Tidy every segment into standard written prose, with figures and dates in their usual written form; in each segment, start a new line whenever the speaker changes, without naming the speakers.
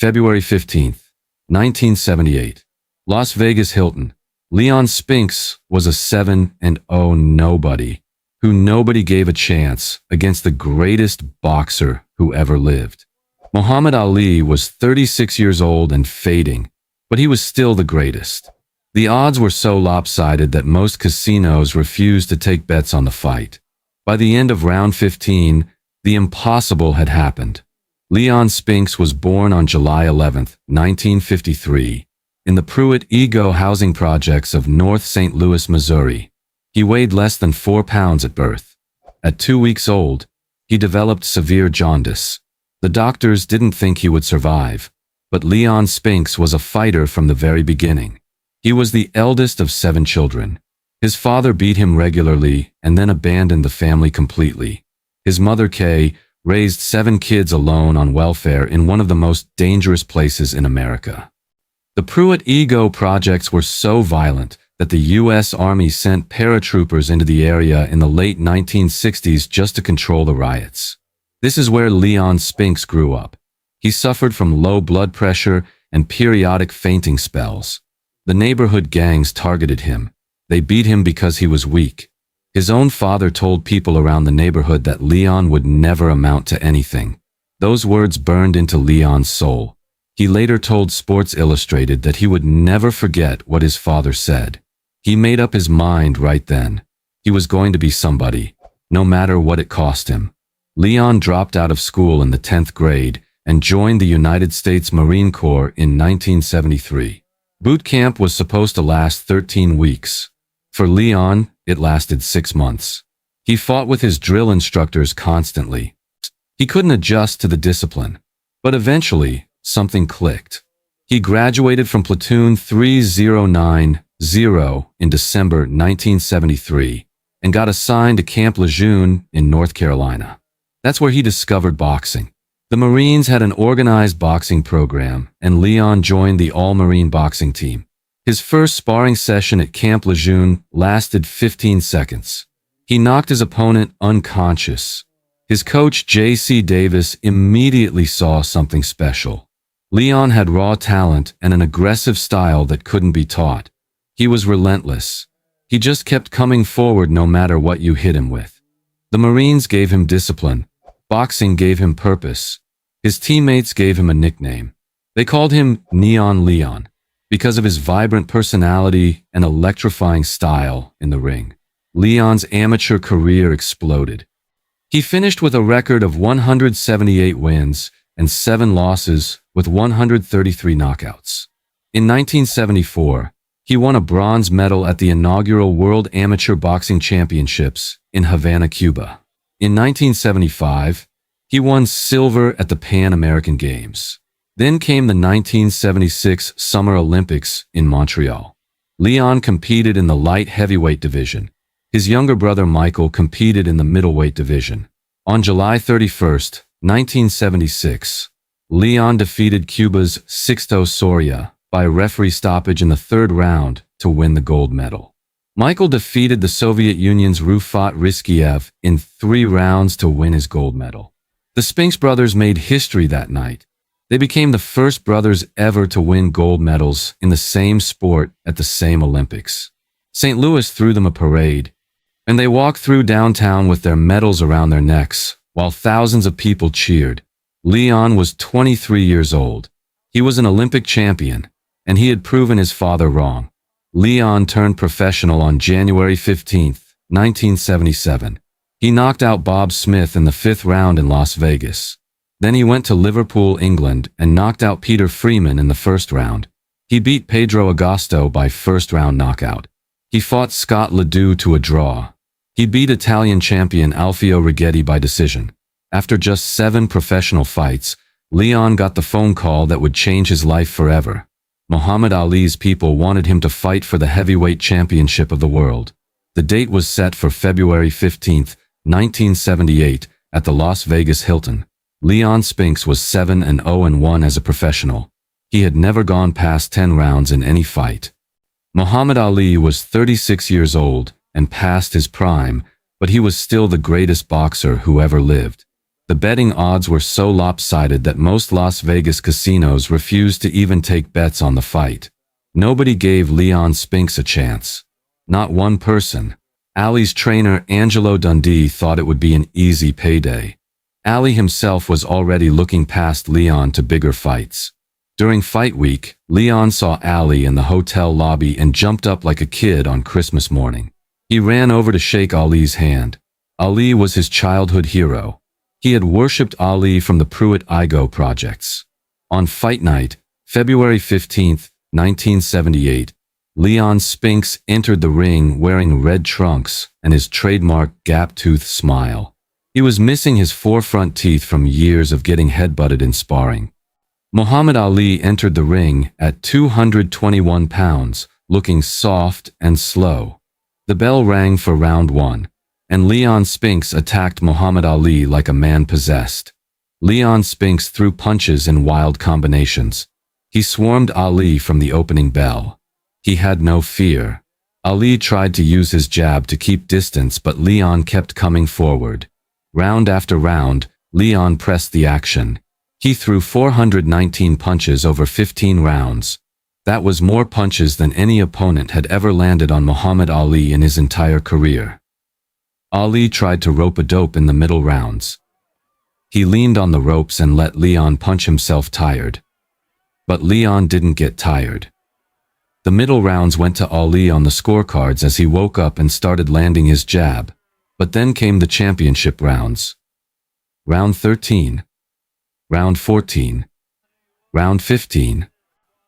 February 15th, 1978. Las Vegas Hilton. Leon Spinks was a 7-0 nobody who nobody gave a chance against the greatest boxer who ever lived. Muhammad Ali was 36 years old and fading, but he was still the greatest. The odds were so lopsided that most casinos refused to take bets on the fight. By the end of round 15, the impossible had happened. Leon Spinks was born on July 11, 1953, in the Pruitt-Igoe housing projects of North St. Louis, Missouri. He weighed less than 4 pounds at birth. At 2 weeks old, he developed severe jaundice. The doctors didn't think he would survive, but Leon Spinks was a fighter from the very beginning. He was the eldest of 7 children. His father beat him regularly and then abandoned the family completely. His mother, Kay, raised 7 kids alone on welfare in one of the most dangerous places in America. The Pruitt-Igoe projects were so violent that the U.S. Army sent paratroopers into the area in the late 1960s just to control the riots. This is where Leon Spinks grew up. He suffered from low blood pressure and periodic fainting spells. The neighborhood gangs targeted him. They beat him because he was weak. His own father told people around the neighborhood that Leon would never amount to anything. Those words burned into Leon's soul. He later told Sports Illustrated that he would never forget what his father said. He made up his mind right then. He was going to be somebody, no matter what it cost him. Leon dropped out of school in the 10th grade and joined the United States Marine Corps in 1973. Boot camp was supposed to last 13 weeks. For Leon, it lasted 6 months. He fought with his drill instructors constantly. He couldn't adjust to the discipline. But eventually, something clicked. He graduated from Platoon 3090 in December 1973 and got assigned to Camp Lejeune in North Carolina. That's where he discovered boxing. The Marines had an organized boxing program, and Leon joined the all-Marine boxing team. His first sparring session at Camp Lejeune lasted 15 seconds. He knocked his opponent unconscious. His coach, J.C. Davis, immediately saw something special. Leon had raw talent and an aggressive style that couldn't be taught. He was relentless. He just kept coming forward no matter what you hit him with. The Marines gave him discipline. Boxing gave him purpose. His teammates gave him a nickname. They called him Neon Leon because of his vibrant personality and electrifying style in the ring. Leon's amateur career exploded. He finished with a record of 178 wins and 7 losses with 133 knockouts. In 1974, he won a bronze medal at the inaugural World Amateur Boxing Championships in Havana, Cuba. In 1975, he won silver at the Pan American Games. Then came the 1976 Summer Olympics in Montreal. Leon competed in the light heavyweight division. His younger brother Michael competed in the middleweight division. On July 31, 1976, Leon defeated Cuba's Sixto Soria by referee stoppage in the 3rd round to win the gold medal. Michael defeated the Soviet Union's Rufat Riskiev in 3 rounds to win his gold medal. The Spinks brothers made history that night. They became the first brothers ever to win gold medals in the same sport at the same Olympics. St. Louis threw them a parade, and they walked through downtown with their medals around their necks, while thousands of people cheered. Leon was 23 years old. He was an Olympic champion, and he had proven his father wrong. Leon turned professional on January 15, 1977. He knocked out Bob Smith in the 5th round in Las Vegas. Then he went to Liverpool, England, and knocked out Peter Freeman in the 1st round. He beat Pedro Agosto by 1st round knockout. He fought Scott Ledoux to a draw. He beat Italian champion Alfio Righetti by decision. After just 7 professional fights, Leon got the phone call that would change his life forever. Muhammad Ali's people wanted him to fight for the heavyweight championship of the world. The date was set for February 15, 1978, at the Las Vegas Hilton. Leon Spinks was 7-0-1 as a professional. He had never gone past 10 rounds in any fight. Muhammad Ali was 36 years old and past his prime, but he was still the greatest boxer who ever lived. The betting odds were so lopsided that most Las Vegas casinos refused to even take bets on the fight. Nobody gave Leon Spinks a chance. Not one person. Ali's trainer Angelo Dundee thought it would be an easy payday. Ali himself was already looking past Leon to bigger fights. During fight week, Leon saw Ali in the hotel lobby and jumped up like a kid on Christmas morning. He ran over to shake Ali's hand. Ali was his childhood hero. He had worshipped Ali from the Pruitt-Igoe projects. On fight night, February 15, 1978, Leon Spinks entered the ring wearing red trunks and his trademark gap-toothed smile. He was missing his four front teeth from years of getting headbutted in sparring. Muhammad Ali entered the ring at 221 pounds, looking soft and slow. The bell rang for round one, and Leon Spinks attacked Muhammad Ali like a man possessed. Leon Spinks threw punches in wild combinations. He swarmed Ali from the opening bell. He had no fear. Ali tried to use his jab to keep distance, but Leon kept coming forward. Round after round, Leon pressed the action. He threw 419 punches over 15 rounds. That was more punches than any opponent had ever landed on Muhammad Ali in his entire career. Ali tried to rope-a-dope in the middle rounds. He leaned on the ropes and let Leon punch himself tired. But Leon didn't get tired. The middle rounds went to Ali on the scorecards as he woke up and started landing his jab. But then came the championship rounds. Round 13. Round 14. Round 15.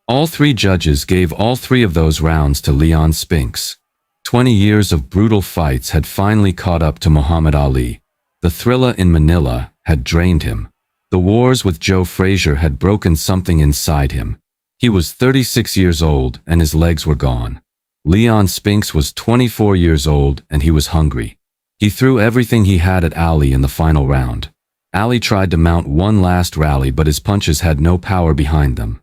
All three judges gave all three of those rounds to Leon Spinks. 20 years of brutal fights had finally caught up to Muhammad Ali. The thriller in Manila had drained him. The wars with Joe Frazier had broken something inside him. He was 36 years old and his legs were gone. Leon Spinks was 24 years old and he was hungry. He threw everything he had at Ali in the final round. Ali tried to mount one last rally, but his punches had no power behind them.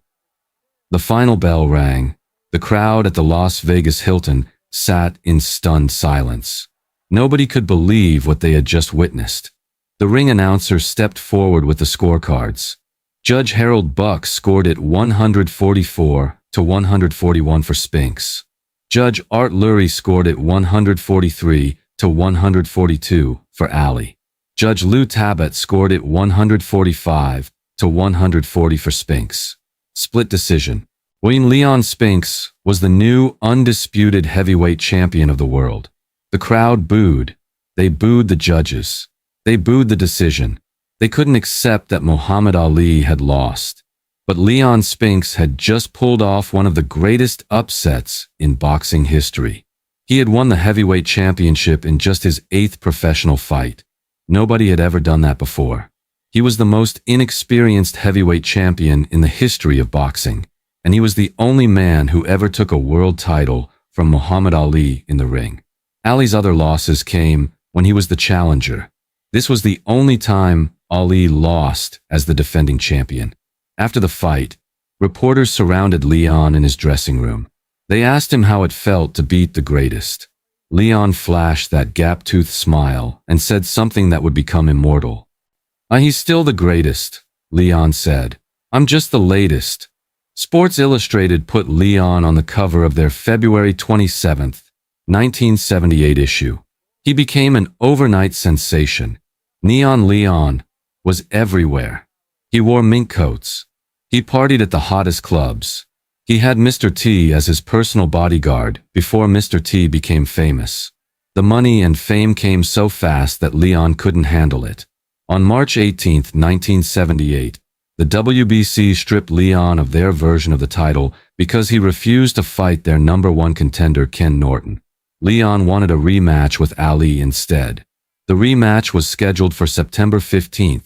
The final bell rang. The crowd at the Las Vegas Hilton sat in stunned silence. Nobody could believe what they had just witnessed. The ring announcer stepped forward with the scorecards. Judge Harold Buck scored it 144-141 for Spinks. Judge Art Lurie scored it 143-142 for Ali. Judge Lou Tabet scored it 145-140 for Spinks. Split decision. William Leon Spinks was the new, undisputed heavyweight champion of the world. The crowd booed. They booed the judges. They booed the decision. They couldn't accept that Muhammad Ali had lost. But Leon Spinks had just pulled off one of the greatest upsets in boxing history. He had won the heavyweight championship in just his 8th professional fight. Nobody had ever done that before. He was the most inexperienced heavyweight champion in the history of boxing, and he was the only man who ever took a world title from Muhammad Ali in the ring. Ali's other losses came when he was the challenger. This was the only time Ali lost as the defending champion. After the fight, reporters surrounded Leon in his dressing room. They asked him how it felt to beat the greatest. Leon flashed that gap-toothed smile and said something that would become immortal. He's still the greatest, Leon said. I'm just the latest. Sports Illustrated put Leon on the cover of their February 27, 1978 issue. He became an overnight sensation. Neon Leon was everywhere. He wore mink coats. He partied at the hottest clubs. He had Mr. T as his personal bodyguard before Mr. T became famous. The money and fame came so fast that Leon couldn't handle it. On March 18, 1978, the WBC stripped Leon of their version of the title because he refused to fight their #1 contender Ken Norton. Leon wanted a rematch with Ali instead. The rematch was scheduled for September 15,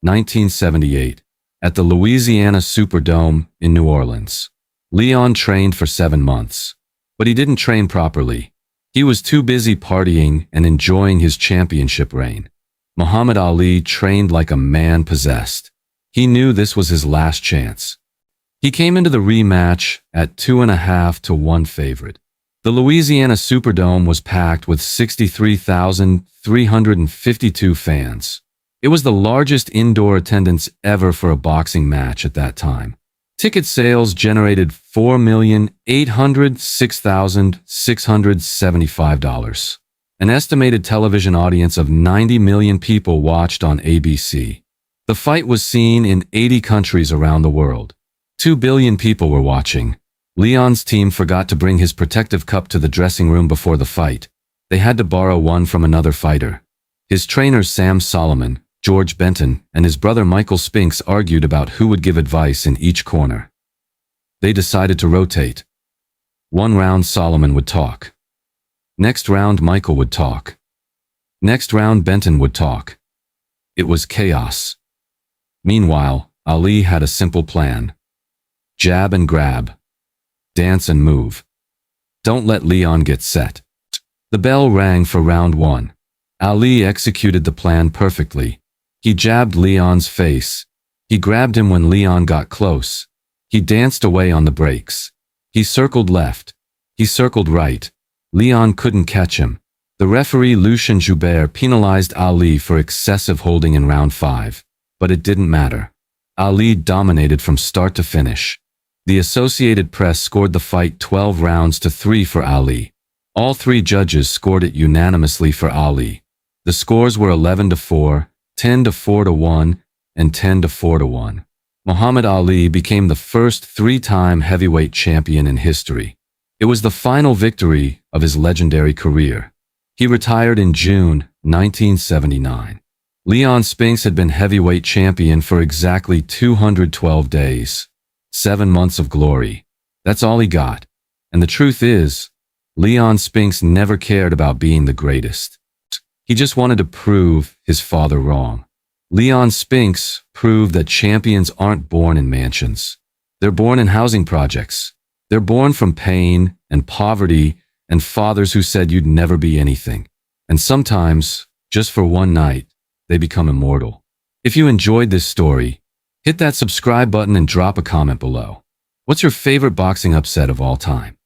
1978, at the Louisiana Superdome in New Orleans. Leon trained for 7 months, but he didn't train properly. He was too busy partying and enjoying his championship reign. Muhammad Ali trained like a man possessed. He knew this was his last chance. He came into the rematch at 2.5-1 favorite. The Louisiana Superdome was packed with 63,352 fans. It was the largest indoor attendance ever for a boxing match at that time. Ticket sales generated $4,806,675. An estimated television audience of 90 million people watched on ABC. The fight was seen in 80 countries around the world. 2 billion people were watching. Leon's team forgot to bring his protective cup to the dressing room before the fight. They had to borrow one from another fighter. His trainers Sam Solomon, George Benton, and his brother Michael Spinks argued about who would give advice in each corner. They decided to rotate. One round Solomon would talk. Next round Michael would talk. Next round Benton would talk. It was chaos. Meanwhile, Ali had a simple plan. Jab and grab. Dance and move. Don't let Leon get set. The bell rang for round 1. Ali executed the plan perfectly. He jabbed Leon's face. He grabbed him when Leon got close. He danced away on the breaks. He circled left. He circled right. Leon couldn't catch him. The referee Lucien Joubert penalized Ali for excessive holding in round 5. But it didn't matter. Ali dominated from start to finish. The Associated Press scored the fight 12 rounds to 3 for Ali. All 3 judges scored it unanimously for Ali. The scores were 11-4, 10-4-1, and 10-4-1. Muhammad Ali became the first 3-time heavyweight champion in history. It was the final victory of his legendary career. He retired in June 1979. Leon Spinks had been heavyweight champion for exactly 212 days. 7 months of glory. That's all he got. And the truth is, Leon Spinks never cared about being the greatest. He just wanted to prove his father wrong. Leon Spinks proved that champions aren't born in mansions. They're born in housing projects. They're born from pain and poverty and fathers who said you'd never be anything. And sometimes, just for one night, they become immortal. If you enjoyed this story, hit that subscribe button and drop a comment below. What's your favorite boxing upset of all time?